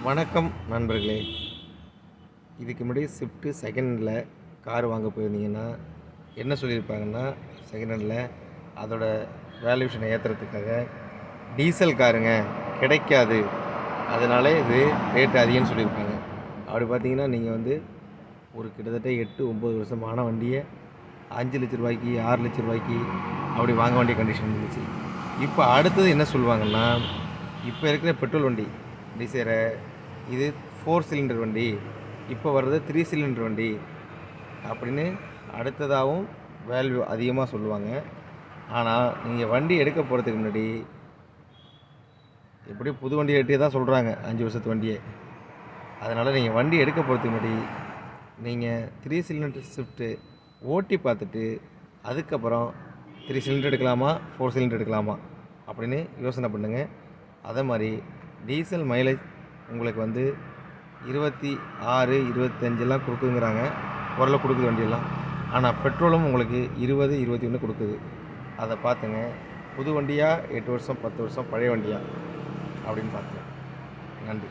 வணக்கம் நண்பர்களே. இதுக்கு முன்னாடி ஸ்விஃப்ட்டு செகண்ட் ஹேண்டில் கார் வாங்க போயிருந்தீங்கன்னா என்ன சொல்லியிருப்பாங்கன்னா, செகண்ட் ஹேண்டில் அதோட வேல்யூஷனை ஏற்றுறதுக்காக டீசல் காருங்க கிடைக்காது, அதனால இது ரேட்டு அதிகம்னு சொல்லியிருப்பாங்க. அப்படி பார்த்தீங்கன்னா நீங்கள் வந்து ஒரு கிட்டத்தட்ட 8-9 வருஷமான வண்டியை 5 லட்ச ரூபாய்க்கு 6 லட்ச ரூபாய்க்கு அப்படி வாங்க வேண்டிய கண்டிஷன் இருந்துச்சு. இப்போ அடுத்தது என்ன சொல்லுவாங்கன்னா, இப்போ இருக்கிற பெட்ரோல் வண்டி டிசைரை இது 4 சிலிண்டர் வண்டி, இப்போ வர்றது 3 சிலிண்டர் வண்டி அப்படின்னு அடுத்ததாகவும் வேல்யூ அதிகமாக சொல்லுவாங்க. ஆனால் நீங்கள் வண்டி எடுக்க போகிறதுக்கு முன்னாடி எப்படியும் புது வண்டி எடுத்தே தான் சொல்கிறாங்க 5 வருஷத்து வண்டியை. அதனால் நீங்கள் வண்டி எடுக்க போகிறதுக்கு முன்னாடி நீங்கள் 3 சிலிண்டர் ஸ்விஃப்ட்டு ஓட்டி பார்த்துட்டு அதுக்கப்புறம் 3 சிலிண்டர் எடுக்கலாமா 4 சிலிண்டர் எடுக்கலாமா அப்படின்னு யோசனை பண்ணுங்கள். அதே மாதிரி டீசல் மைலேஜ் உங்களுக்கு வந்து 26, 25 கொடுக்குங்கிறாங்க, ஓரளவு கொடுக்குது வண்டியெல்லாம். ஆனால் பெட்ரோலும் உங்களுக்கு 20, 21 கொடுக்குது. அதை பார்த்துங்க, புது வண்டியாக 8 வருஷம் 10 வருஷம் பழைய வண்டியா அப்படின்னு பார்த்துங்க. நன்றி.